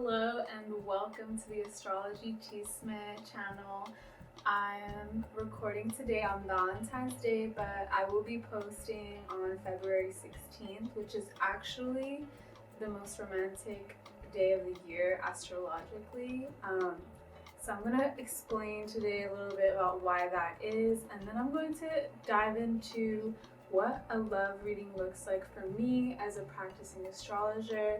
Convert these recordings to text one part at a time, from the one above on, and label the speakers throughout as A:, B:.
A: Hello and welcome to the Astrology Chisme channel. I'm recording today on Valentine's Day, but I will be posting on February 16th, which is actually the most romantic day of the year astrologically. So I'm going to explain today a little bit about why that is, and then I'm going to dive into what a love reading looks like for me as a practicing astrologer.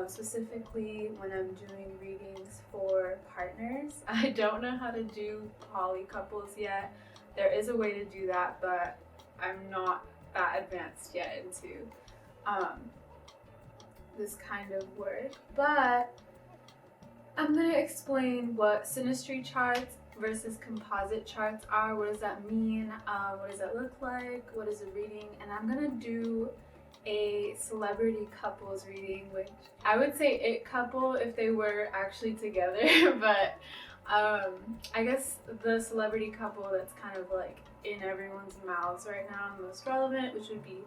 A: Specifically when I'm doing readings for partners. I don't know how to do poly couples yet. There is a way to do that, but I'm not that advanced yet into this kind of work. But I'm going to explain what synastry charts versus composite charts are. What does that mean? What does that look like? What is a reading? And I'm going to do a celebrity couples reading, which I would say it couple if they were actually together, but I guess the celebrity couple that's kind of like in everyone's mouths right now and most relevant, which would be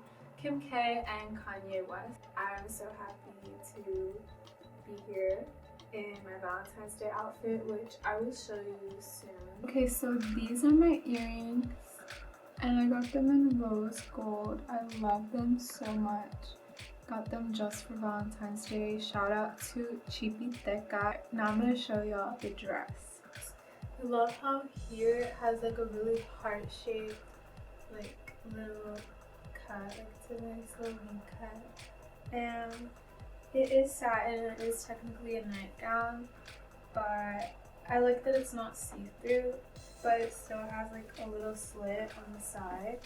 A: Kim K and Kanye West. I'm so happy to be here in my Valentine's Day outfit, which I will show you soon. Okay, so these are my earrings. And I got them in rose gold. I love them so much. Got them just for Valentine's Day. Shout out to Cheapy Teca. Now I'm going to show y'all the dress. I love how here it has like a really heart-shaped like little cut. Like it's a nice little V cut. And it is satin. It is technically a nightgown. But I like that it's not see-through, but it still has like a little slit on the side.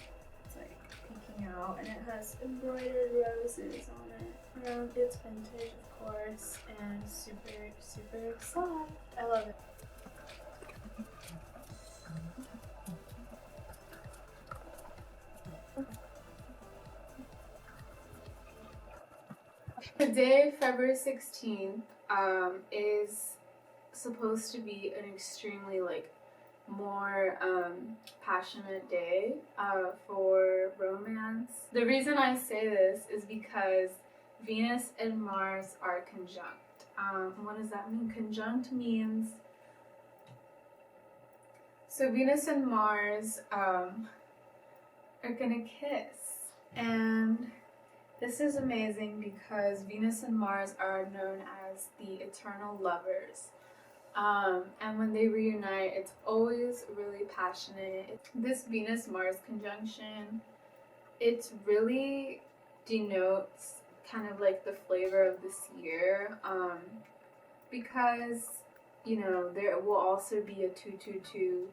A: It's like peeking out, and it has embroidered roses on it. It's vintage, of course, and super, super soft. I love it. Today, February 16th, is supposed to be an extremely more passionate day for romance. The reason I say this is because Venus and Mars are conjunct. What does that mean? Conjunct means so Venus and Mars are gonna kiss, and this is amazing because Venus and Mars are known as the eternal lovers. And when they reunite, it's always really passionate. This Venus-Mars conjunction, it really denotes kind of like the flavor of this year, because, you know, there will also be a 222,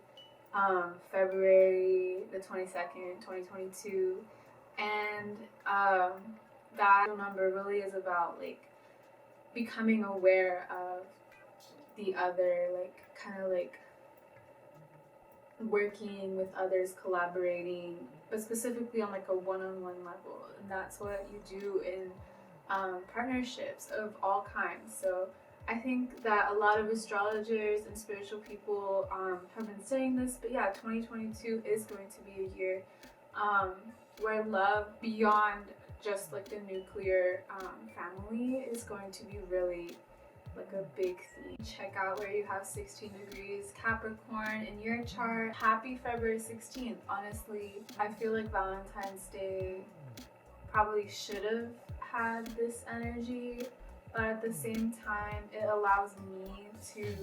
A: February the 22nd, 2022, and that number really is about like becoming aware of the other, like kind of like working with others, collaborating, but specifically on like a one-on-one level, and that's what you do in partnerships of all kinds. So I think that a lot of astrologers and spiritual people have been saying this, but yeah, 2022 is going to be a year where love beyond just like the nuclear family is going to be really like a big theme. Check out where you have 16 degrees Capricorn in your chart. Happy February 16th. Honestly, I feel like Valentine's Day probably should have had this energy, but at the same time, it allows me to,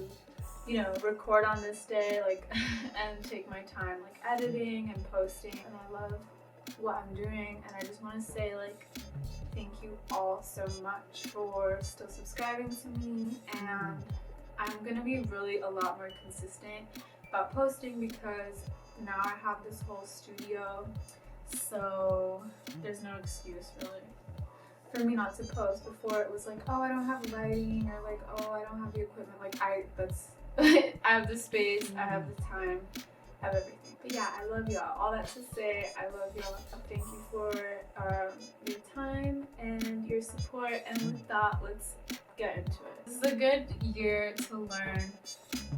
A: you know, record on this day, like, and take my time, like, editing and posting, and I love what I'm doing, and I just want to say, like, thank you all so much for still subscribing to me, and I'm gonna be really a lot more consistent about posting because now I have this whole studio, so there's no excuse really for me not to post. Before it was like, oh, I don't have lighting, or like, oh, I don't have the equipment. Like I have the space, I have the time, I have everything. But yeah, I love y'all. All that to say, I love y'all. Thank you for your time and your support. And with that, let's get into it. This is a good year to learn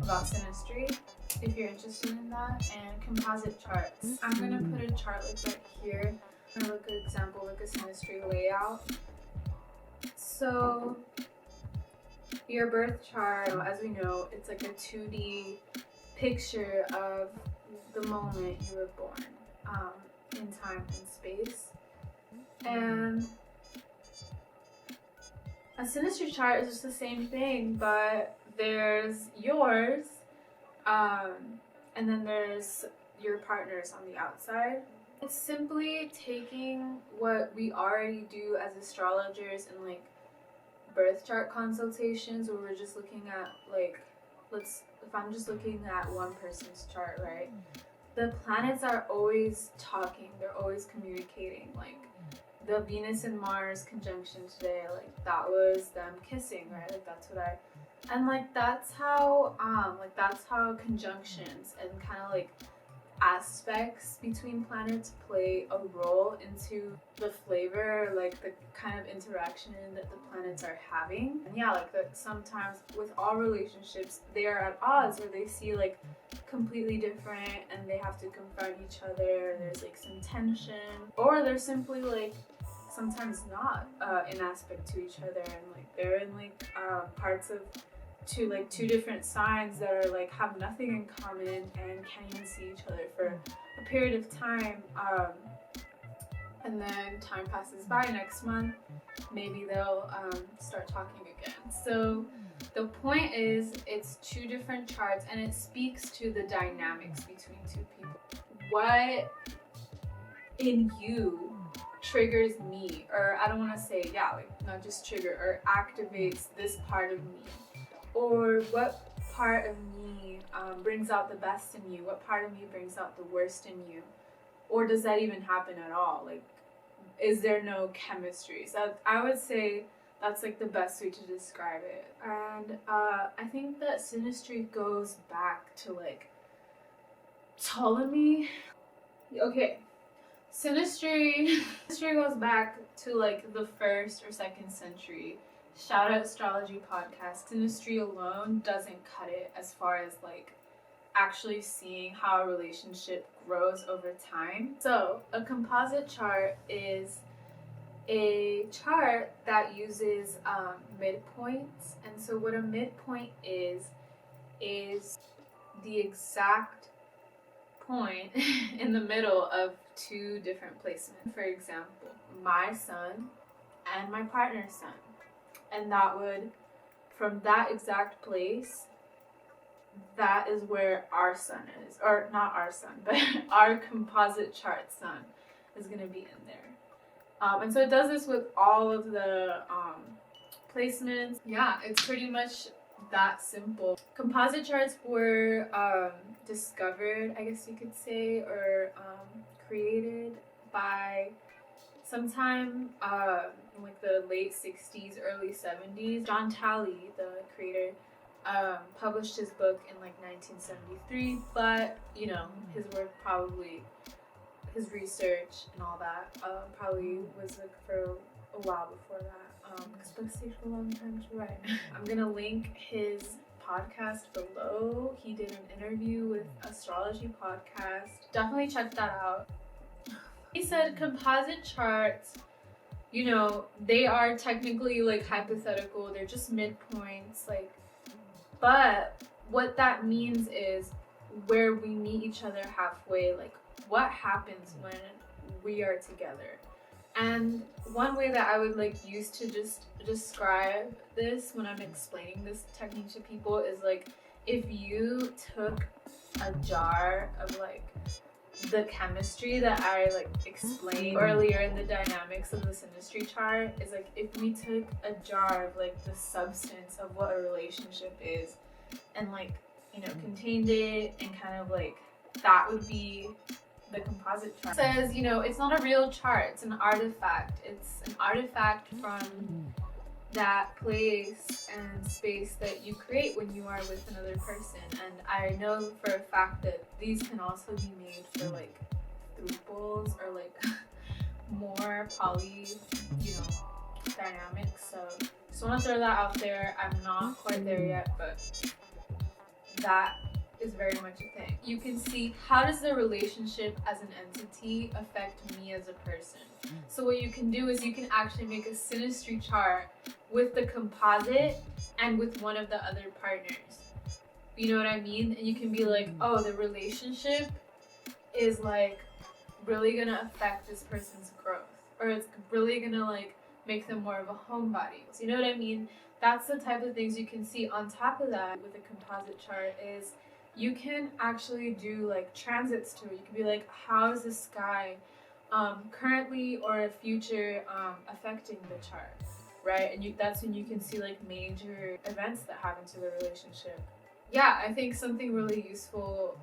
A: about synastry if you're interested in that, and composite charts. I'm gonna put a chart like right here. I'm gonna look at an example, like a synastry layout. So Your birth chart, as we know, it's like a 2D picture of the moment you were born, in time and space. And a synastry chart is just the same thing, but there's yours, and then there's your partner's on the outside. It's simply taking what we already do as astrologers in like birth chart consultations, where we're just looking at like, if I'm just looking at one person's chart, right? The planets are always talking, they're always communicating. Like the Venus and Mars conjunction today, like that was them kissing, right? Like that's how conjunctions and kind of like aspects between planets play a role into the flavor, like the kind of interaction that the planets are having. And yeah, like that sometimes with all relationships, they are at odds, or they see like completely different and they have to confront each other. There's like some tension, or they're simply like sometimes not in aspect to each other, and like they're in like parts of two different signs that are like have nothing in common and can't even see each other for a period of time, and then time passes by. Next month maybe they'll start talking again. So the point is, it's two different charts and it speaks to the dynamics between two people. What in you triggers me, or I don't want to say, not just trigger, or activates this part of me, or what part of me brings out the best in you, what part of me brings out the worst in you, or does that even happen at all? Like, is there no chemistry? So I would say that's like the best way to describe it. And I think that synastry goes back to like Ptolemy. Okay, synastry goes back to like the 1st or 2nd century. Shout out Astrology podcast. Synastry alone doesn't cut it as far as like actually seeing how a relationship grows over time. So a composite chart is a chart that uses midpoints. And so what a midpoint is the exact point in the middle of two different placements. For example, my sun and my partner's sun. And that would, from that exact place, that is where our sun is. Or not our sun, but our composite chart sun is going to be in there. And so it does this with all of the placements. Yeah, it's pretty much that simple. Composite charts were discovered, I guess you could say, or created by sometime in like the late 60s, early 70s. John Talley, the creator, published his book in like 1973, but you know, his work probably, his research and all that probably was like for a while before that, because books take a long time to write. I'm gonna link his podcast below. He did an interview with Astrology podcast. Definitely check that out. He said composite charts, you know, they are technically like hypothetical, they're just midpoints, like, but what that means is where we meet each other halfway, like what happens when we are together. And one way that I would like use to just describe this when I'm explaining this technique to people is like, if you took a jar of like the chemistry that I like explained earlier in the dynamics of the synastry chart, is like if we took a jar of like the substance of what a relationship is and like, you know, contained it, and kind of like that would be the composite chart. It says, you know, it's not a real chart, it's an artifact. It's an artifact from that place and space that you create when you are with another person. And I know for a fact that these can also be made for like thruples or like more poly, you know, dynamics. So just want to throw that out there. I'm not quite there yet, but that is very much a thing. You can see how does the relationship as an entity affect me as a person. So what you can do is you can actually make a synastry chart with the composite and with one of the other partners. You know what I mean? And you can be like, oh, the relationship is like really gonna affect this person's growth, or it's really gonna like make them more of a homebody. So you know what I mean? That's the type of things you can see. On top of that, with a composite chart is you can actually do like transits to it. You can be like, how is the sky currently or future affecting the chart, right? And that's when you can see like major events that happen to the relationship. Yeah, I think something really useful,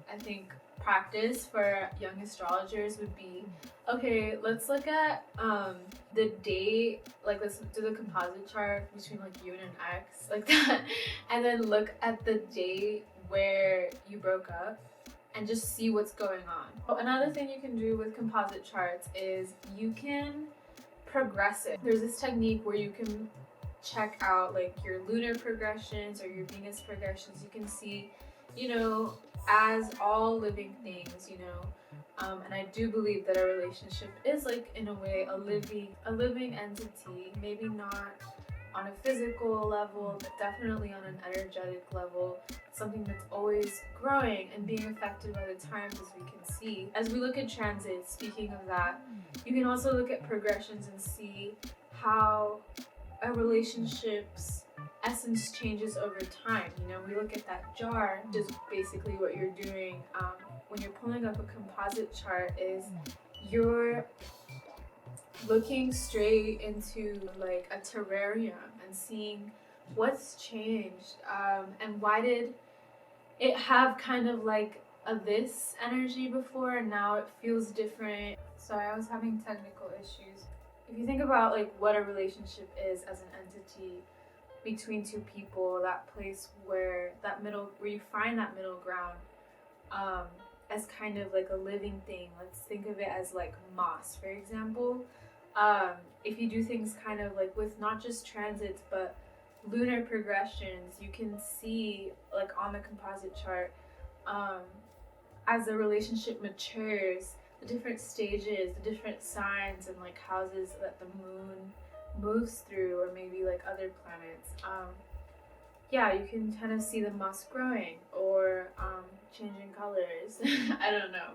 A: practice for young astrologers would be, okay, let's look at the date, like let's do the composite chart between like you and an ex, like that, and then look at the date where you broke up and just see what's going on. Another thing you can do with composite charts is you can progress it. There's this technique where you can check out like your lunar progressions or your Venus progressions. You can see, you know, as all living things, you know, and I do believe that a relationship is like in a way a living entity, maybe not on a physical level, but definitely on an energetic level, something that's always growing and being affected by the times, as we can see. As we look at transits, speaking of that, you can also look at progressions and see how a relationship's essence changes over time. You know, we look at that jar, just basically what you're doing when you're pulling up a composite chart is you're looking straight into like a terrarium and seeing what's changed, and why did it have kind of like this energy before and now it feels different. Sorry, I was having technical issues. If you think about like what a relationship is as an entity between two people, that place where you find that middle ground, as kind of like a living thing. Let's think of it as like moss, for example. If you do things kind of like with not just transits but lunar progressions, you can see like on the composite chart, as the relationship matures, the different stages, the different signs and like houses that the moon moves through, or maybe like other planets. Yeah, you can kind of see the moss growing or changing colors. I don't know.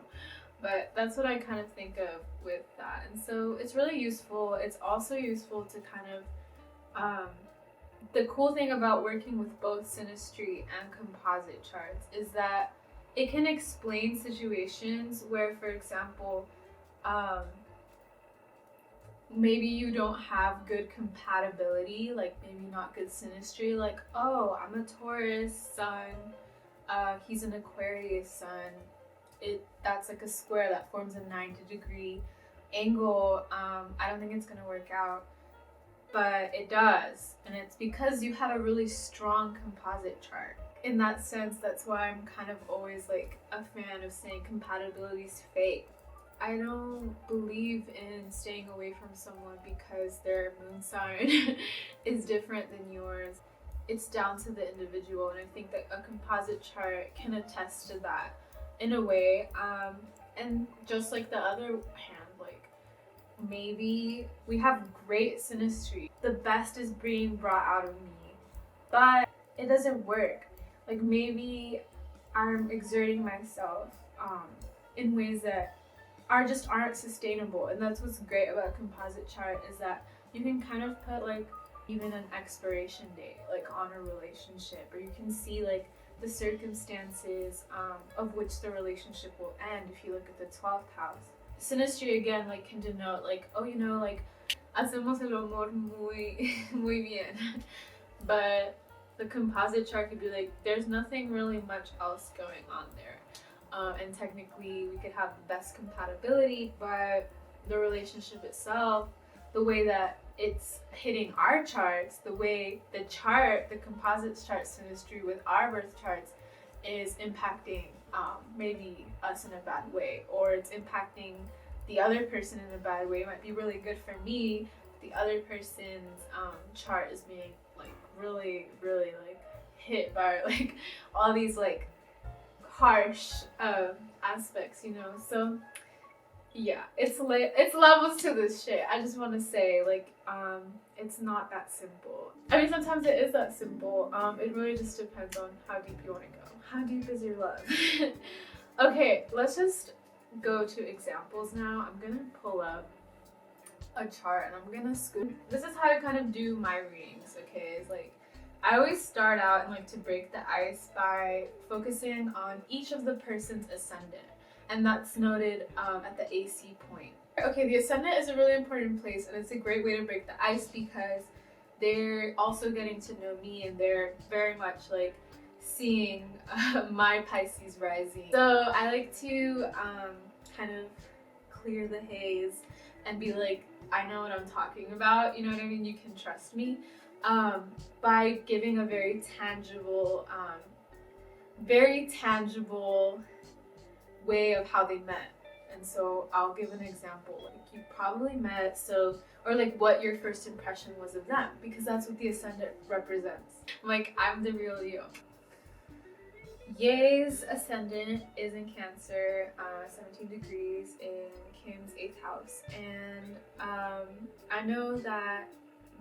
A: But that's what I kind of think of with that. And so it's really useful. It's also useful to kind of, the cool thing about working with both synastry and composite charts is that it can explain situations where, for example, maybe you don't have good compatibility, like maybe not good synastry, like, oh, I'm a Taurus sun, he's an Aquarius sun. That's like a square that forms a 90-degree angle. I don't think it's gonna work out, but it does, and it's because you have a really strong composite chart. In that sense, that's why I'm kind of always like a fan of saying compatibility is fake. I don't believe in staying away from someone because their moon sign is different than yours. It's down to the individual, and I think that a composite chart can attest to that in a way. And just like the other hand, like maybe we have great synastry. The best is being brought out of me, but it doesn't work. Like maybe I'm exerting myself in ways that aren't sustainable. And that's what's great about a composite chart, is that you can kind of put like even an expiration date like on a relationship, or you can see like the circumstances of which the relationship will end if you look at the 12th house. Synastry again like can denote like, oh, you know, like hacemos el amor muy bien. But the composite chart could be like, there's nothing really much else going on there. And technically we could have the best compatibility, but the relationship itself, the way that it's hitting our charts, the way the composite chart synastry with our birth charts is impacting maybe us in a bad way, or it's impacting the other person in a bad way. It might be really good for me, the other person's chart is being like really like hit by like all these like harsh aspects, you know. So yeah, it's levels to this shit. I just want to say, like, it's not that simple. I mean, sometimes it is that simple. It really just depends on how deep you want to go. How deep is your love? Okay, let's just go to examples now. I'm gonna pull up a chart and I'm gonna scoop. This is how I kind of do my readings, okay? It's like, I always start out and like to break the ice by focusing on each of the person's ascendant, and that's noted at the AC point. Okay, the ascendant is a really important place, and it's a great way to break the ice because they're also getting to know me, and they're very much like seeing my Pisces rising. So I like to kind of clear the haze and be like, I know what I'm talking about, you know what I mean? You can trust me. By giving a very tangible way of how they met. And so I'll give an example. Like, you probably met, or like what your first impression was of them, because that's what the ascendant represents. Like, I'm the real Leo. Ye's ascendant is in Cancer, 17 degrees in Kim's 8th house, and I know that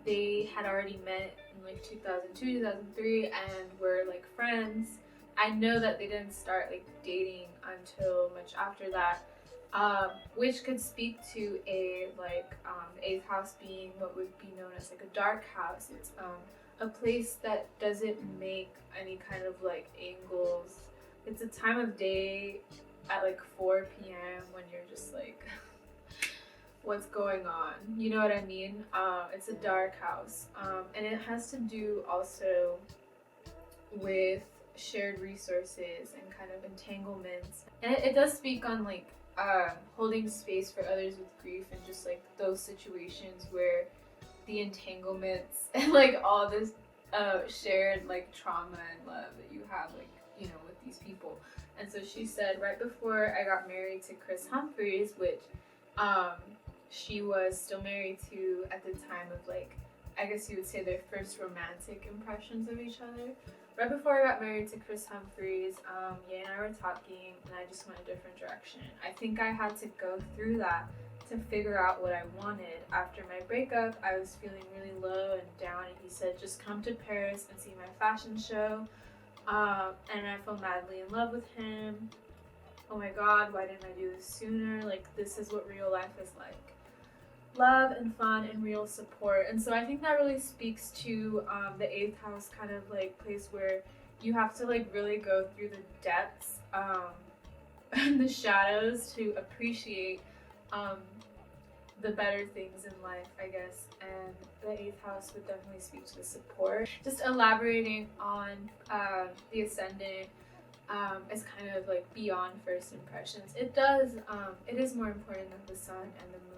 A: they had already met in like 2002, 2003, and were like friends. I know that they didn't start like dating until much after that, which could speak to a like 8th house being what would be known as like a dark house. It's a place that doesn't make any kind of like angles. It's a time of day at like 4 p.m. when you're just like, what's going on? You know what I mean? It's a dark house. And it has to do also with shared resources and kind of entanglements. And it does speak on like holding space for others with grief, and just like those situations where the entanglements and like all this shared like trauma and love that you have, like, you know, with these people. And so she said, right before I got married to Chris Humphries, which she was still married to at the time of like, I guess you would say their first romantic impressions of each other. Right before I got married to Chris Humphries, Ye and I were talking, and I just went a different direction. I think I had to go through that to figure out what I wanted. After my breakup, I was feeling really low and down, and he said, just come to Paris and see my fashion show. And I fell madly in love with him. Oh my god, why didn't I do this sooner? Like, this is what real life is like. Love and fun and real support. And so I think that really speaks to the 8th house kind of like place where you have to like really go through the depths and the shadows to appreciate the better things in life, I guess. And the 8th house would definitely speak to the support. Just elaborating on the ascendant is kind of like beyond first impressions. It is more important than the sun and the moon.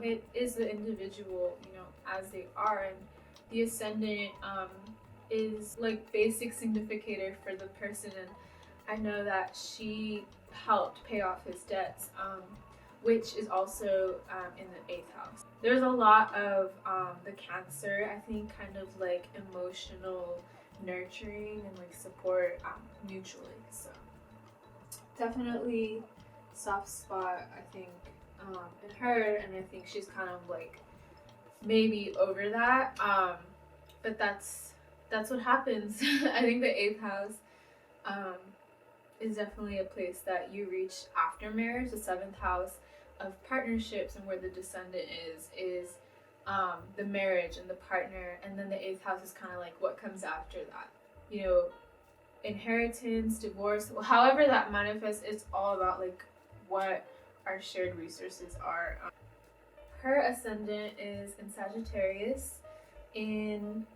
A: It is the individual, you know, as they are, and the ascendant is like basic significator for the person, and I know that she helped pay off his debts, which is also in the 8th house. There's a lot of the Cancer, I think, kind of like emotional nurturing and like support mutually. So definitely soft spot, I think, in her, and I think she's kind of like maybe over that, but that's what happens. I think the 8th house is definitely a place that you reach after marriage. The 7th house of partnerships and where the descendant is the marriage and the partner, and then the 8th house is kind of like what comes after that, you know, inheritance, divorce, however that manifests. It's all about like what our shared resources are. Her ascendant is in Sagittarius in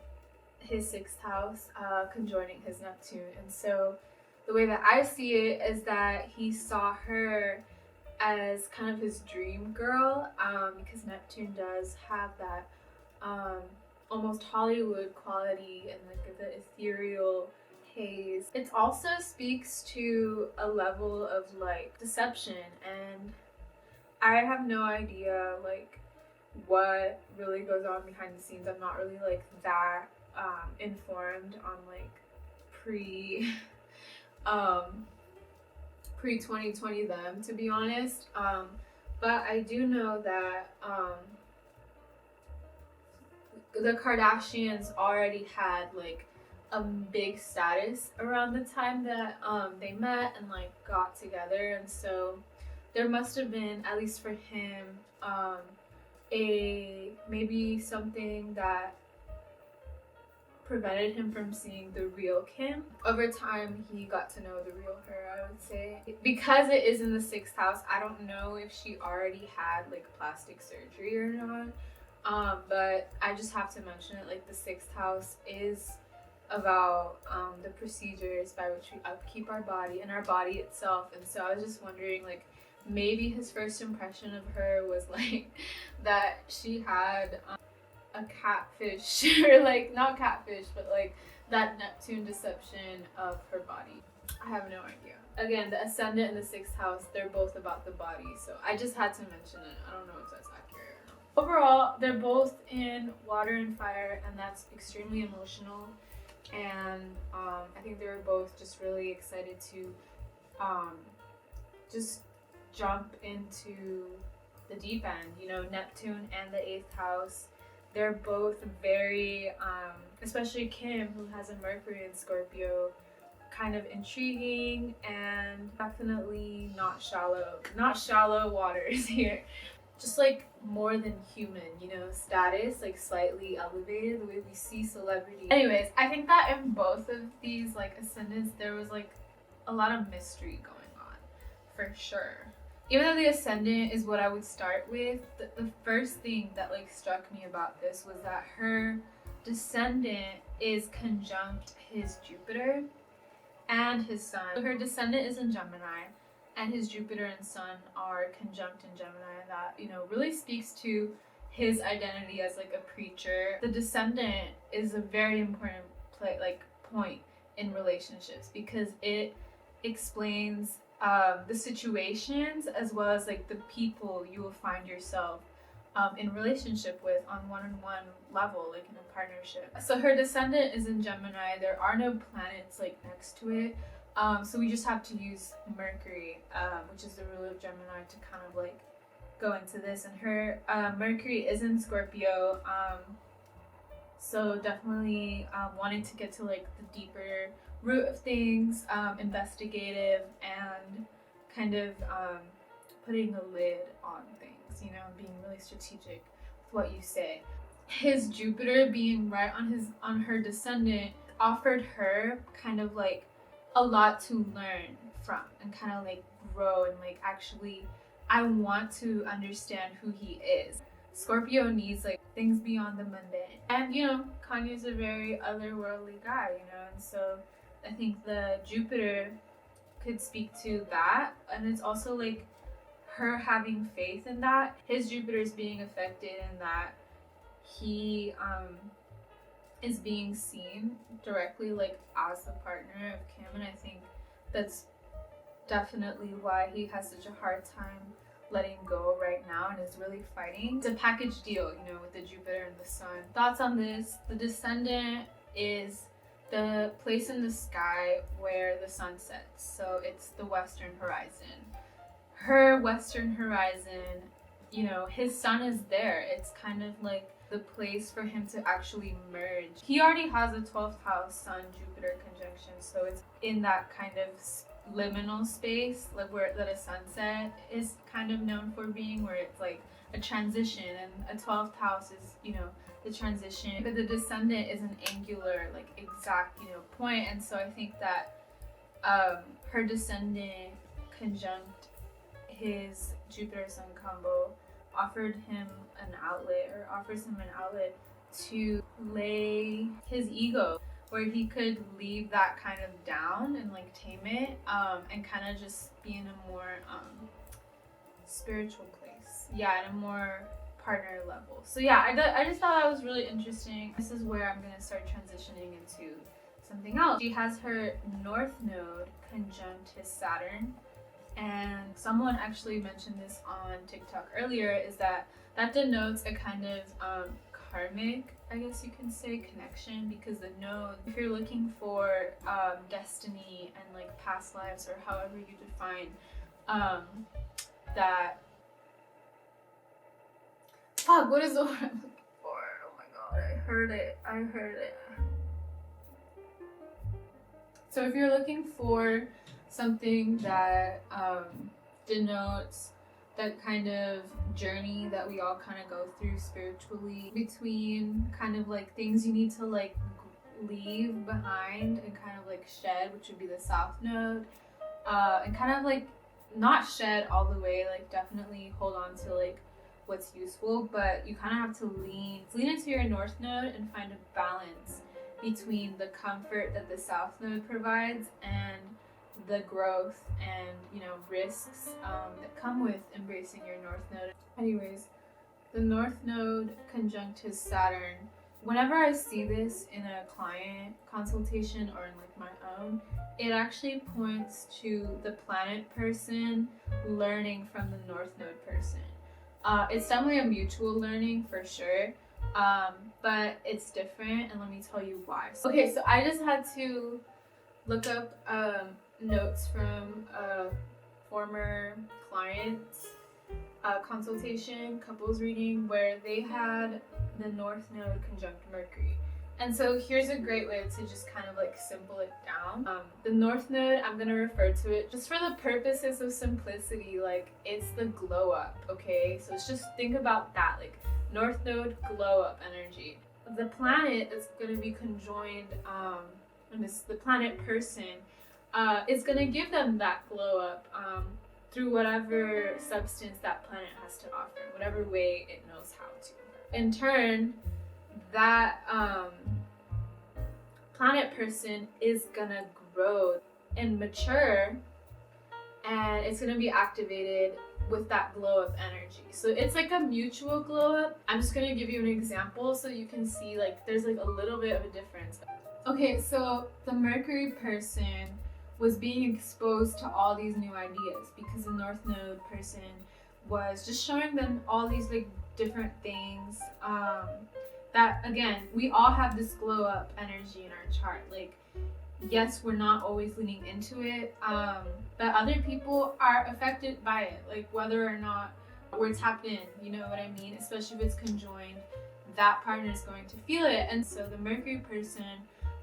A: his 6th house, conjoining his Neptune. And so the way that I see it is that he saw her as kind of his dream girl, because Neptune does have that almost Hollywood quality and like the ethereal haze. It also speaks to a level of like deception, and I have no idea like what really goes on behind the scenes. I'm not really like that informed on like pre-2020 them, to be honest. But I do know that the Kardashians already had like a big status around the time that they met and like got together, and so there must have been, at least for him, a maybe something that prevented him from seeing the real Kim. Over time, he got to know the real her, I would say. Because it is in the 6th house, I don't know if she already had like plastic surgery or not. But I just have to mention it, like the 6th house is about the procedures by which we upkeep our body and our body itself. And so I was just wondering, like, maybe his first impression of her was like that she had a catfish, or like not catfish, but like that Neptune deception of her body. I have no idea. Again, the Ascendant and the 6th house, they're both about the body, so I just had to mention it. I don't know if that's accurate or not. Overall, they're both in water and fire, and that's extremely emotional. And I think they were both just really excited to just jump into the deep end. You know, Neptune and the 8th house, they're both very, especially Kim, who has a Mercury in Scorpio, kind of intriguing and definitely not shallow waters here. Just like more than human, you know, status, like slightly elevated, the way we see celebrity. Anyways, I think that in both of these like ascendants, there was like a lot of mystery going on, for sure. Even though the ascendant is what I would start with, the first thing that like struck me about this was that her descendant is conjunct his Jupiter and his sun. So her descendant is in Gemini, and his Jupiter and Sun are conjunct in Gemini. That, you know, really speaks to his identity as like a preacher. The descendant is a very important point in relationships, because it explains the situations as well as like the people you will find yourself in relationship with on one-on-one level, like in a partnership. So her descendant is in Gemini. There are no planets like next to it. So we just have to use Mercury, which is the ruler of Gemini, to kind of like go into this. And her Mercury is in Scorpio, so definitely wanting to get to like the deeper root of things, investigative, and kind of putting a lid on things, you know, being really strategic with what you say. His Jupiter being right on her descendant offered her kind of like a lot to learn from and kind of like grow, and like actually I want to understand who he is. Scorpio needs like things beyond the mundane, and you know, Kanye's a very otherworldly guy, you know, and so I think the Jupiter could speak to that, and it's also like her having faith in that. His Jupiter is being affected in that he is being seen directly like as the partner of Kim, and I think that's definitely why he has such a hard time letting go right now and is really fighting. It's a package deal, you know, with the Jupiter and the Sun. Thoughts on this? The descendant is the place in the sky where the sun sets, so it's the western horizon. Her western horizon, you know, his sun is there. It's kind of like the place for him to actually merge. He already has a 12th house Sun Jupiter conjunction, so it's in that kind of liminal space, like where that a sunset is kind of known for being, where it's like a transition, and a 12th house is, you know, the transition, but the descendant is an angular, like exact, you know, point. And so I think that her descendant conjunct his Jupiter Sun combo offered him an outlet, or offers him an outlet to lay his ego, where he could leave that kind of down and like tame it, and kind of just be in a more spiritual place, in a more partner level. So yeah, I just thought that was really interesting. This is where I'm gonna start transitioning into something else. She has her North Node conjunct his Saturn, and someone actually mentioned this on TikTok earlier, is that denotes a kind of karmic, I guess you can say, connection, because the node, if you're looking for destiny and like past lives, or however you define that. Fuck, what is the word I'm looking for? Oh my god, I heard it. So if you're looking for something that denotes that kind of journey that we all kind of go through spiritually, between kind of like things you need to like leave behind and kind of like shed, which would be the south node, and kind of like not shed all the way, like definitely hold on to like what's useful, but you kind of have to lean into your north node and find a balance between the comfort that the south node provides and the growth and, you know, risks that come with embracing your north node. Anyways, the north node conjunct his Saturn. Whenever I see this in a client consultation or in like my own, it actually points to the planet person learning from the north node person. It's definitely a mutual learning for sure, but it's different, and let me tell you why. Okay, so I just had to look up notes from a former client's consultation, couples reading, where they had the north node conjunct Mercury. And so here's a great way to just kind of like simple it down. The north node, I'm gonna refer to it just for the purposes of simplicity, like it's the glow up, okay? So it's just think about that, like north node glow up energy. The planet that's gonna be conjoined, and this the planet person, is gonna give them that glow up through whatever substance that planet has to offer, whatever way it knows how to. In turn, that planet person is gonna grow and mature, and it's gonna be activated with that glow up energy. So it's like a mutual glow up. I'm just gonna give you an example so you can see like there's like a little bit of a difference. Okay, so the Mercury person was being exposed to all these new ideas because the north node person was just showing them all these like different things that, again, we all have this glow up energy in our chart. Like, yes, we're not always leaning into it, but other people are affected by it, like whether or not we're tapped in, you know what I mean? Especially if it's conjoined, that partner is going to feel it. And so the Mercury person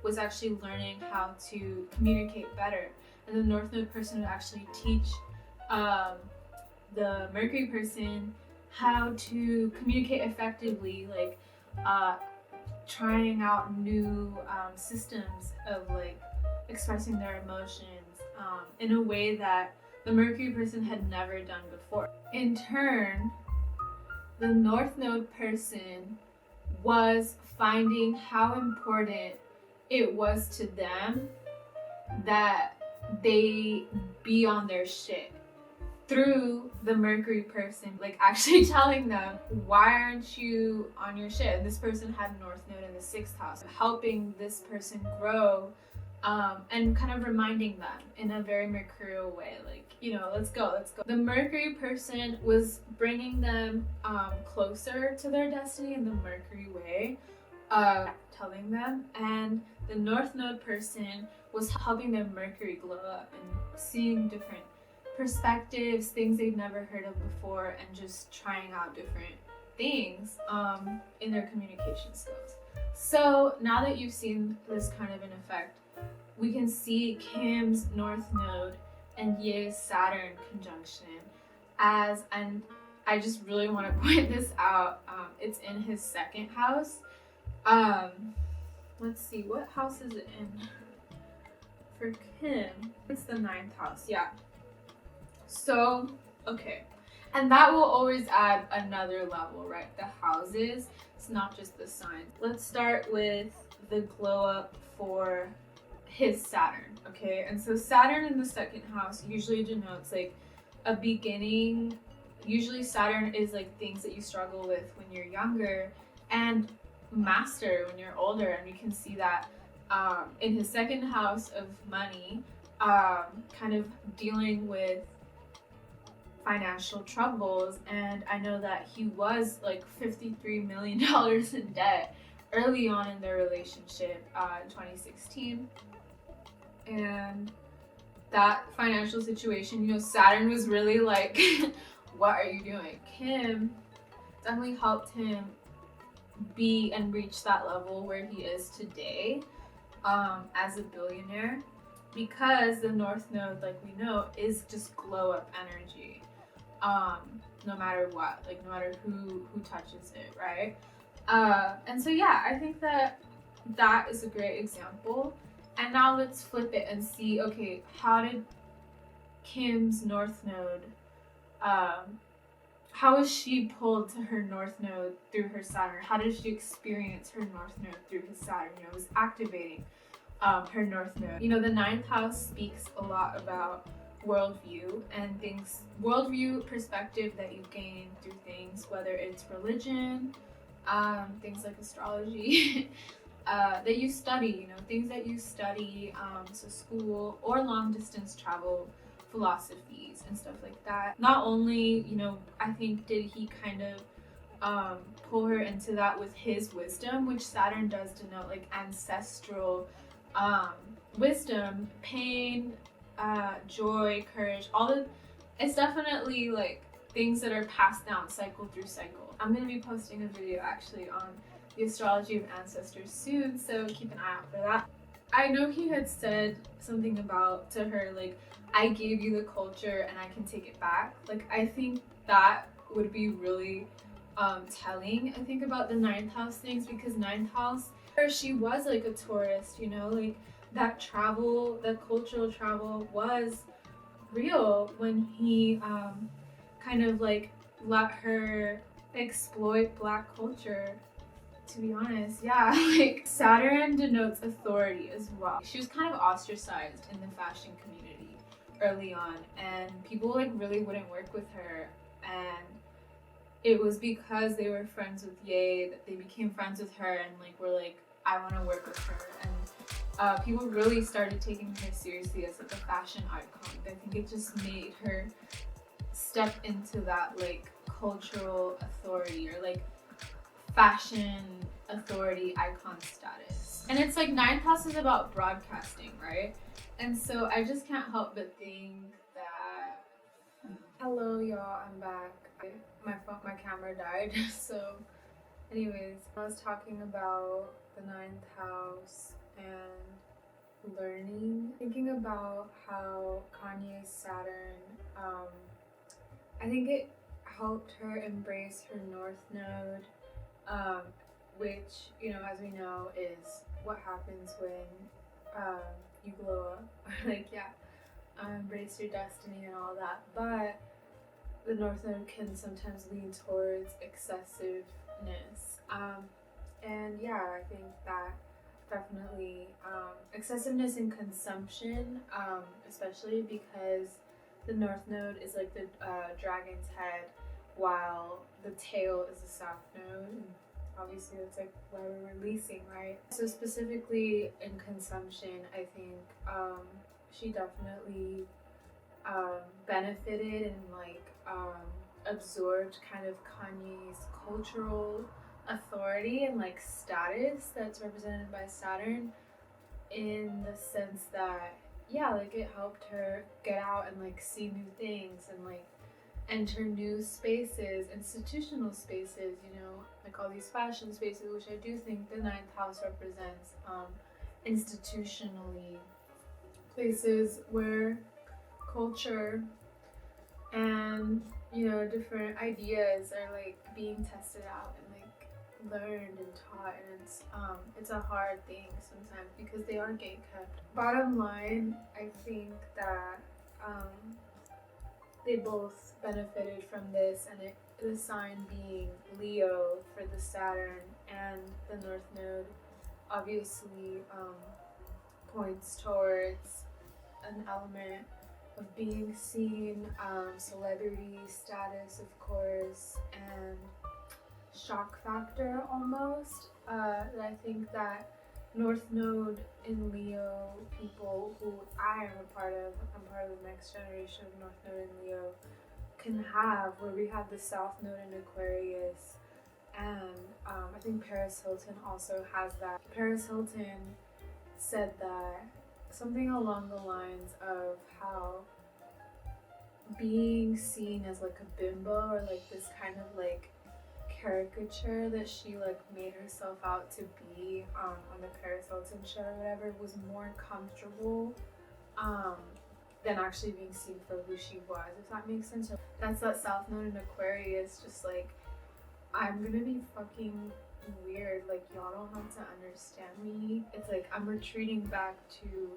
A: was actually learning how to communicate better, and the north node person would actually teach the Mercury person how to communicate effectively, like trying out new systems of like expressing their emotions in a way that the Mercury person had never done before. In turn, the north node person was finding how important it was to them that they be on their shit through the Mercury person, like actually telling them, why aren't you on your shit? And this person had north node in the 6th house, helping this person grow, and kind of reminding them in a very mercurial way, like, you know, let's go. The Mercury person was bringing them closer to their destiny in the Mercury way, telling them, and the north node person was helping their Mercury glow up and seeing different perspectives, things they've never heard of before, and just trying out different things in their communication skills. So now that you've seen this kind of an effect, we can see Kim's north node and Ye's Saturn conjunction as, and I just really want to point this out, it's in his 2nd house. Let's see, what house is it in? For Kim, it's the 9th house, yeah. So, okay. And that will always add another level, right? The houses, it's not just the sign. Let's start with the glow up for his Saturn, okay? And so Saturn in the 2nd house usually denotes like a beginning. Usually Saturn is like things that you struggle with when you're younger and master when you're older, and you can see that in his 2nd house of money, kind of dealing with financial troubles, and I know that he was like $53 million in debt early on in their relationship in 2016. And that financial situation, you know, Saturn was really like, what are you doing? Kim definitely helped him be and reach that level where he is today as a billionaire, because the North Node, like we know, is just glow up energy. No matter what, like no matter who touches it, right? And so yeah, I think that is a great example. And now let's flip it and see, okay, how did Kim's North Node, how is she pulled to her North Node through her Saturn? How did she experience her North Node through his Saturn? You know, it was activating her North Node. You know, the 9th house speaks a lot about worldview and things, worldview perspective that you gain through things, whether it's religion, things like astrology, that you study, you know, things that you study, so school or long distance travel, philosophies and stuff like that. Not only, you know, I think did he kind of pull her into that with his wisdom, which Saturn does denote like ancestral wisdom, pain, joy, courage, it's definitely like things that are passed down cycle through cycle. I'm going to be posting a video actually on the astrology of ancestors soon, so keep an eye out for that. I know he had said something about to her like, I gave you the culture and I can take it back. Like, I think that would be really telling, I think, about the 9th house things, because 9th house, she was like a tourist, you know, like that travel, that cultural travel was real when he kind of like let her exploit Black culture, to be honest. Yeah, like Saturn denotes authority as well. She was kind of ostracized in the fashion community early on, and people like really wouldn't work with her, and it was because they were friends with Ye that they became friends with her and like were like, I want to work with her. And people really started taking her seriously as like a fashion icon. I think it just made her step into that like cultural authority or like fashion authority icon status. And it's like 9th house is about broadcasting, right? And so I just can't help but think that, hello y'all, I'm back. My camera died. So anyways, I was talking about the 9th house and learning, thinking about how Kanye's Saturn, I think it helped her embrace her North Node, which, you know, as we know, is what happens when you glow up, like, yeah, embrace your destiny and all that. But the North Node can sometimes lean towards excessiveness, and yeah, I think that definitely excessiveness in consumption, especially because the North Node is like the dragon's head, while the tail is the South Node. And obviously, that's like why we're releasing, right? So specifically in consumption, I think she definitely benefited and like absorbed kind of Kanye's cultural authority and like status that's represented by Saturn, in the sense that, yeah, like it helped her get out and like see new things and like enter new spaces, institutional spaces, you know, like all these fashion spaces, which I do think the 9th house represents institutionally, places where culture and, you know, different ideas are like being tested out and like learned and taught, and it's a hard thing sometimes because they are gate kept. Bottom line, I think that they both benefited from this, and the sign being Leo for the Saturn and the North Node obviously points towards an element of being seen, celebrity status, of course, and shock factor almost. That I think that North Node in Leo people who I am a part of, I'm part of the next generation of North Node in Leo, can have, where we have the South Node in Aquarius, and I think Paris Hilton also has that. Paris Hilton said that something along the lines of how being seen as like a bimbo, or like this kind of like caricature that she like made herself out to be on the Paris Hilton show or whatever, was more comfortable than actually being seen for who she was, if that makes sense. That's that South Node in Aquarius, just like, I'm gonna be fucking weird, like y'all don't have to understand me. It's like I'm retreating back to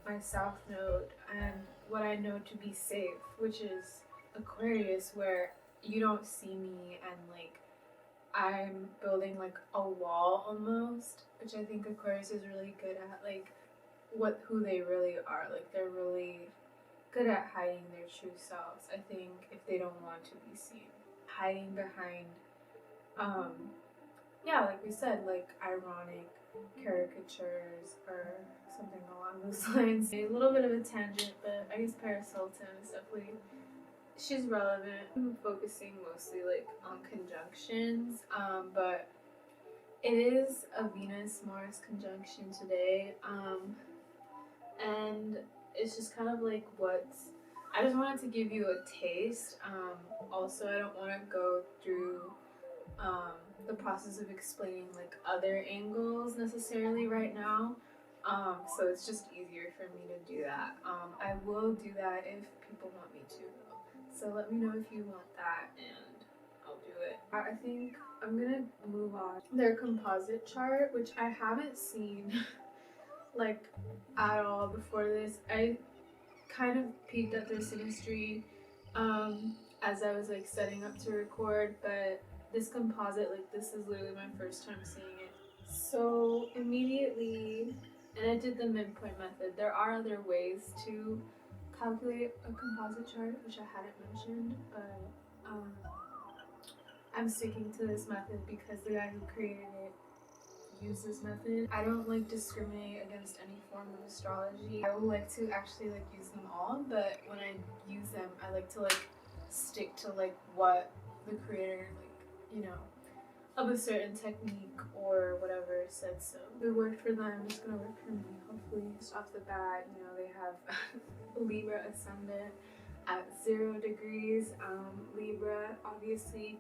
A: my South Node and what I know to be safe, which is Aquarius, where you don't see me and like I'm building like a wall almost, which I think Aquarius is really good at, like who they really are. Like they're really good at hiding their true selves, I think, if they don't want to be seen. Hiding behind yeah, like we said, like ironic caricatures or something along those lines. A little bit of a tangent, but I guess Paris Hilton is definitely, she's relevant. I'm focusing mostly like on conjunctions, but it is a Venus-Mars conjunction today, and it's just kind of like I just wanted to give you a taste. Also, I don't want to go through the process of explaining like other angles necessarily right now, so it's just easier for me to do that. I will do that if people want me to, so let me know if you want that and I'll do it. I think I'm gonna move on. Their composite chart, which I haven't seen like at all before this. I kind of peeked at their synastry as I was like setting up to record, but this composite, like this is literally my first time seeing it. So immediately, and I did the midpoint method. There are other ways to calculate a composite chart, which I hadn't mentioned, but I'm sticking to this method because the guy who created it used this method. I don't like discriminate against any form of astrology. I would like to actually like use them all, but when I use them, I like to like stick to like what the creator, like, you know, of a certain technique or whatever said so. If it worked for them, it's gonna work for me, hopefully. Just off the bat, you know, they have Libra Ascendant at 0 degrees. Libra obviously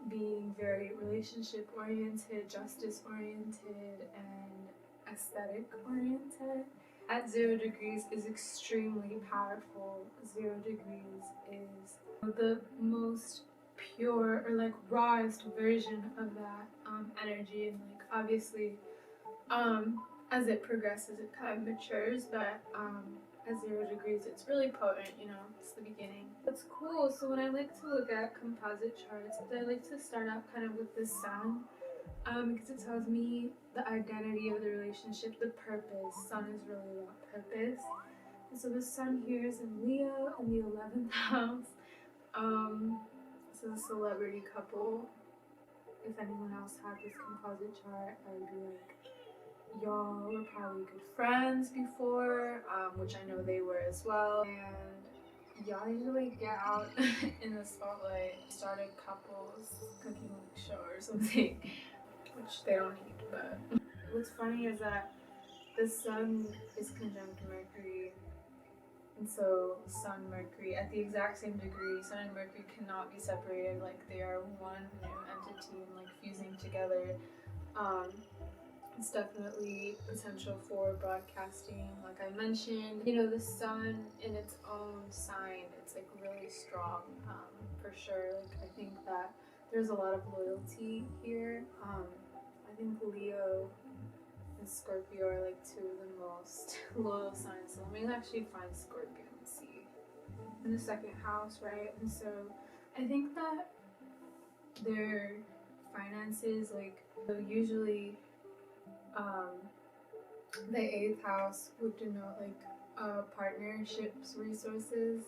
A: being very relationship oriented, justice oriented, and aesthetic oriented. At 0 degrees is extremely powerful. 0 degrees is the most pure or like rawest version of that energy, and like obviously as it progresses it kind of matures, but at 0 degrees it's really potent, you know, it's the beginning. That's cool. So when I like to look at composite charts, I like to start out kind of with the sun, because it tells me the identity of the relationship, the purpose. Sun is really about purpose. And so the sun here is in Leo in the 11th house. So the celebrity couple, if anyone else had this composite chart, I would be like, y'all were probably good friends before, which I know they were as well, and y'all usually get out in the spotlight, started couples cooking show or something, which they don't need. But what's funny is that the sun is conjunct Mercury, and so Sun, Mercury, at the exact same degree, Sun and Mercury cannot be separated, like they are one new entity and like fusing together. It's definitely potential for broadcasting, like I mentioned. You know, the sun in its own sign, it's like really strong, for sure. Like I think that there's a lot of loyalty here. I think Leo and Scorpio are like two of the most loyal signs. So let me actually find Scorpio and see. In the 2nd house, right? And so I think that their finances, like usually the 8th house would denote like partnerships, resources,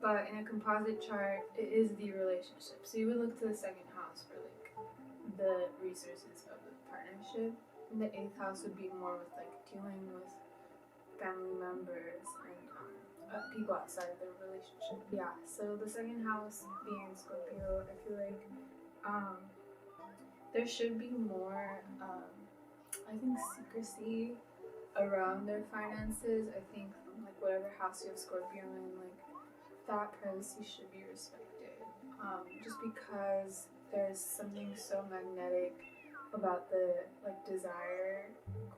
A: but in a composite chart it is the relationship. So you would look to the 2nd house for like the resources of the partnership, and the 8th house would be more with like dealing with family members and people outside of their relationship. Yeah, so the second house being Scorpio, I feel like there should be more, I think, secrecy around their finances. I think like whatever house you have Scorpio in, like that privacy should be respected. Just because there's something so magnetic about the like desire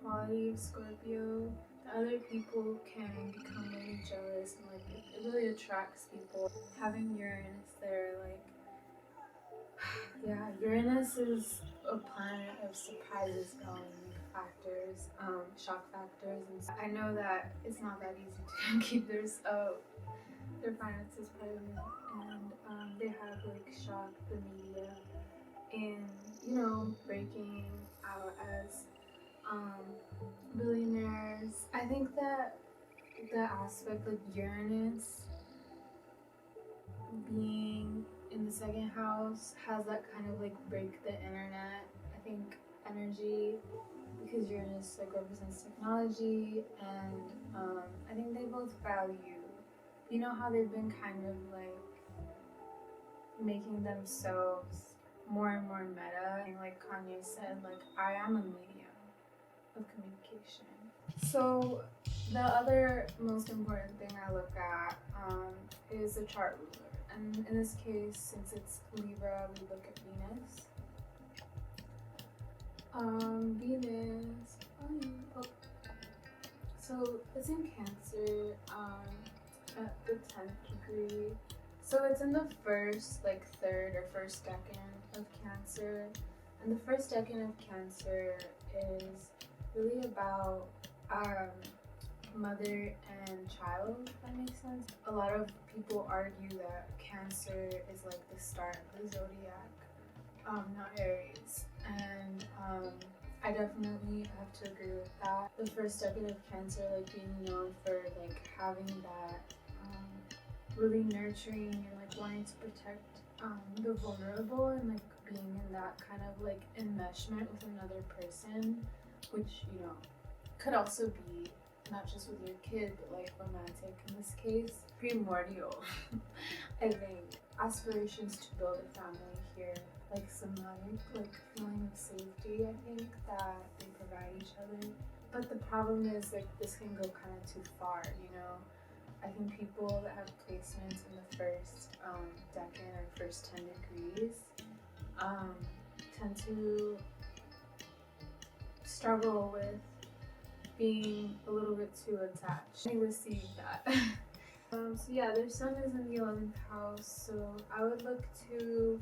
A: quality of Scorpio that other people can become really jealous, and like it really attracts people. Having Uranus there, like yeah, Uranus is a planet of surprises, factors, shock factors, and so I know that it's not that easy to keep their finances private, and they have like shocked the media in, you know, breaking out as billionaires. I think that the aspect like Uranus being in the second house has that kind of like break the internet, I think, energy, because Uranus like represents technology, and I think they both value, you know how they've been kind of like making themselves more and more meta, and like Kanye said, like I am a medium of communication. So the other most important thing I look at is the chart ruler, and in this case, since it's Libra, we look at Venus. Venus. Oh. So it's in Cancer at the 10th degree. So it's in the first, like third or first decan of Cancer, and the first decan of Cancer is really about mother and child, if that makes sense. A lot of people argue that Cancer is like the start of the zodiac, not Aries, and I definitely have to agree with that. The first decade of Cancer, like being known for like having that really nurturing and like wanting to protect the vulnerable, and like being in that kind of like enmeshment with another person, which, you know, could also be not just with your kid, but like romantic in this case. Primordial. I think aspirations to build a family here, like somatic, like feeling of safety, I think that they provide each other. But the problem is like this can go kind of too far, you know. I think people that have placements in the first decan or first 10 degrees tend to struggle with being a little bit too attached. I receive that. So yeah, their sun is in the 11th house, so I would look to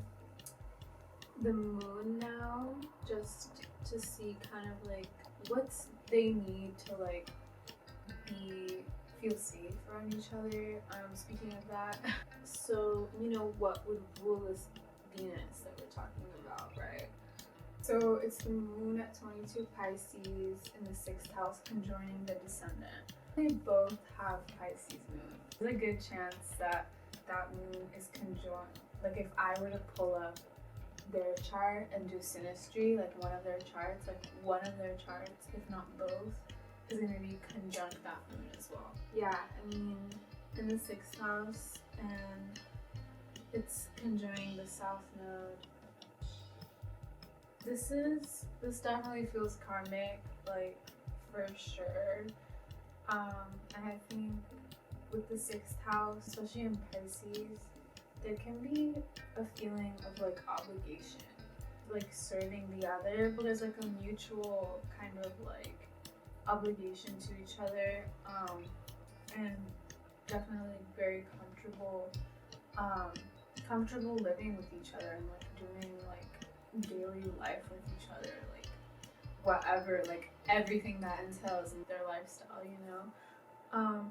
A: the moon now just to see kind of like what they need to like feel safe around each other. Speaking of that, so you know what would rule this Venus that we're talking about, right? So it's the moon at 22 Pisces in the 6th house conjoining the descendant. They both have Pisces moon. There's a good chance that that moon is conjoined. Like if I were to pull up their chart and do synastry, like one of their charts, if not both, is going to be conjunct that moon as well. Yeah, I mean, in the 6th house, and it's conjoining the south node. This definitely feels karmic, like for sure. And I think with the 6th house, especially in Pisces, there can be a feeling of like obligation, like serving the other, but there's like a mutual kind of like obligation to each other, and definitely very comfortable living with each other and like doing like daily life with each other, like whatever, like everything that entails in their lifestyle, you know.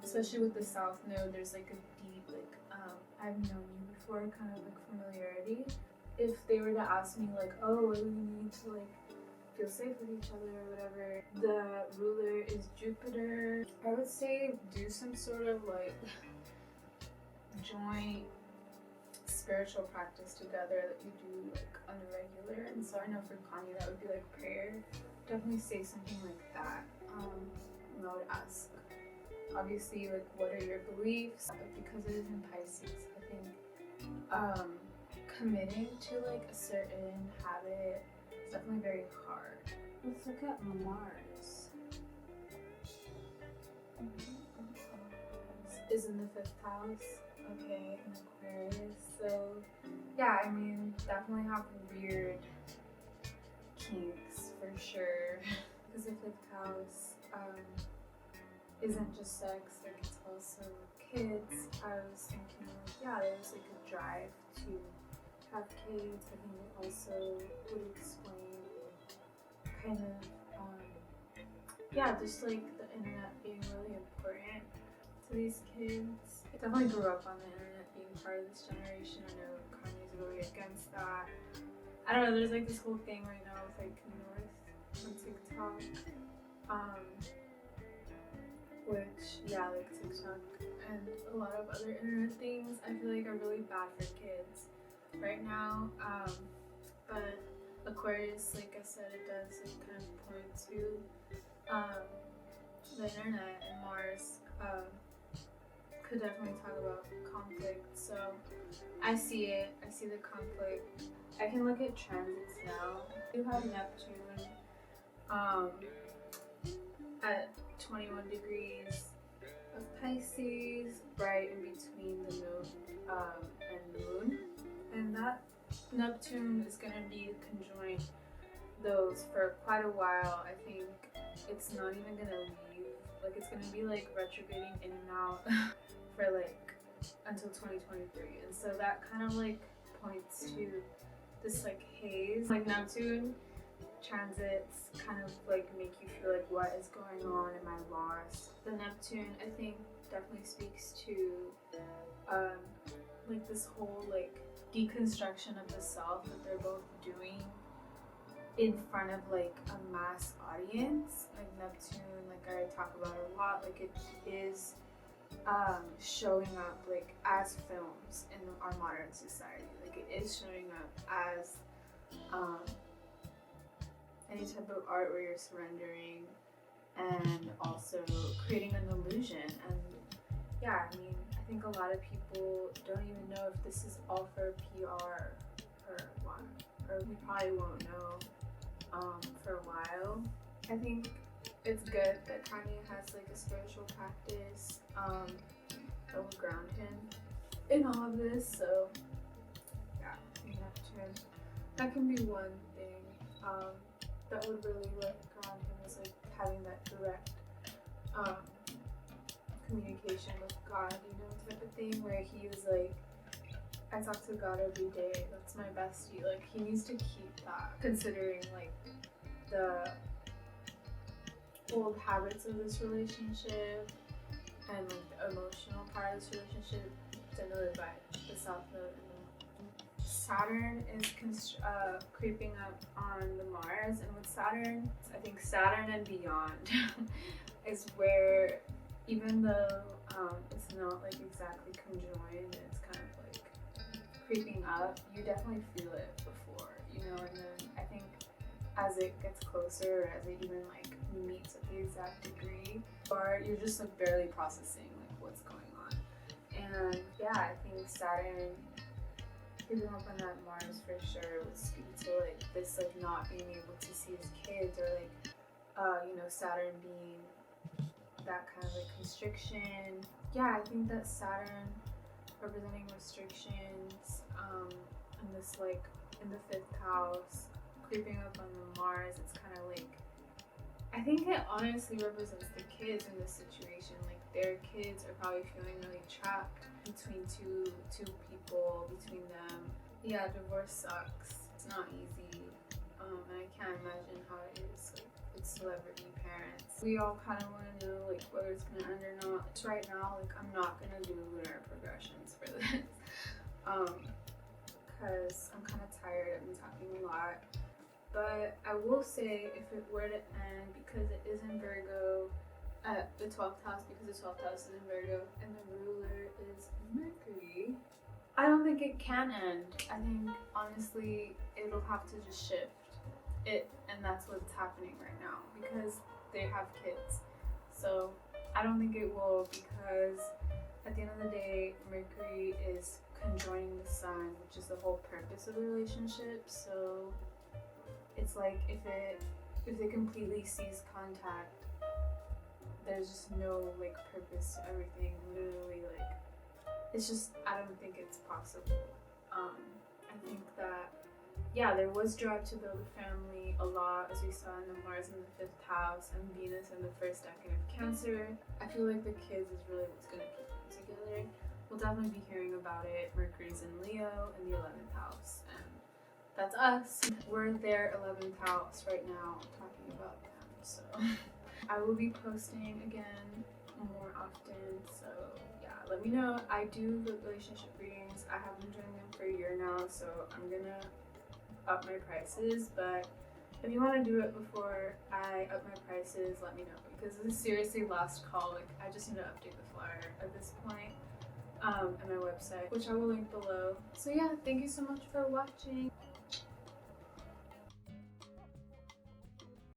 A: Especially with the south node, there's like a deep like I've known you before kind of like familiarity. If they were to ask me like, oh, what do we need to like feel safe with each other or whatever, the ruler is Jupiter. I would say do some sort of like joint spiritual practice together that you do like on a regular. And so I know for Kanye that would be like prayer. Definitely say something like that. I would ask obviously like what are your beliefs, but because it is in Pisces, I think committing to like a certain habit is definitely very hard. Let's look at Mars. Is in the 5th house, okay, in Aquarius. So yeah, I mean, definitely have weird kinks for sure. Because the 5th house isn't just sex, like it's also kids. I was thinking like, yeah, there's like a drive to have kids. I think it also would explain kind of yeah, just like the internet being really important to these kids. I definitely grew up on the internet being part of this generation. I know Kanye's really against that. I don't know, there's like this whole thing right now with like North on TikTok. Which, yeah, like TikTok and a lot of other internet things I feel like are really bad for kids right now. But Aquarius, like I said, it does like kind of point to the internet, and Mars could definitely talk about conflict. So I see it. I see the conflict. I can look at transits now. You have Neptune at 21 degrees of Pisces, right in between the moon and moon, and that Neptune is going to be conjoined those for quite a while. I think it's not even going to leave. Like, it's going to be like retrograding in and out for like until 2023, and so that kind of like points to this like haze. Like Neptune transits kind of like make you feel like, what is going on? Am I lost? The Neptune, I think, definitely speaks to like this whole like deconstruction of the self that they're both doing in front of like a mass audience. Like Neptune, like I talk about a lot, like it is showing up like as films in our modern society. Like it is showing up as any type of art where you're surrendering and also creating an illusion. And yeah, I mean, I think a lot of people don't even know if this is all for PR or what, or we probably won't know for a while. I think it's good that Kanye has like a spiritual practice that will ground him in all of this. So yeah, Neptune, that can be one thing that would really like ground him, is like having that direct communication with God, you know, type of thing, where he was like, I talk to God every day, that's my bestie. Like he needs to keep that, considering like the old habits of this relationship and like the emotional part of this relationship denoted by the South Node. Saturn is creeping up on the Mars, and with Saturn, I think Saturn and beyond is where, even though it's not like exactly conjoined, it's kind of like creeping up, you definitely feel it before, you know, and then I think as it gets closer, as it even like meets at the exact degree, or you're just like barely processing like what's going on. And yeah, I think Saturn keeping up on that Mars for sure would speak to like this like not being able to see his kids, or like you know, Saturn being that kind of like constriction. Yeah, I think that Saturn representing restrictions and this like in the 5th house creeping up on the Mars, it's kind of like, I think it honestly represents the kids in this situation. Like their kids are probably feeling really trapped between two people, between them. Yeah, divorce sucks. It's not easy. And I can't imagine how it is like with celebrity parents. We all kind of want to know like whether it's gonna end or not. Right now, like I'm not gonna do lunar progressions for this, because I'm kind of tired. I've been talking a lot. But I will say, if it were to end, because it is in Virgo, at the 12th house, because the 12th house is in Virgo and the ruler is Mercury, I don't think it can end. I think honestly it'll have to just shift it, and that's what's happening right now because they have kids. So I don't think it will, because at the end of the day, Mercury is conjoining the sun, which is the whole purpose of the relationship. So it's like if they completely cease contact, there's just no like purpose to everything. Literally, like it's just, I don't think it's possible. I think that there was drive to build a family a lot, as we saw in the Mars in the 5th house and Venus in the 1st decan of Cancer. I feel like the kids is really what's gonna keep them together. We'll definitely be hearing about it. Mercury's in Leo in the 11th house, and that's us. We're in their 11th house right now talking about them. So I will be posting again more often. So yeah, let me know. I do the relationship readings. I have been doing them for a year now, so I'm gonna up my prices. But if you want to do it before I up my prices, let me know, because this is seriously last call. Like, I just need to update the flyer at this point, and my website, which I will link below. So yeah, thank you so much for watching.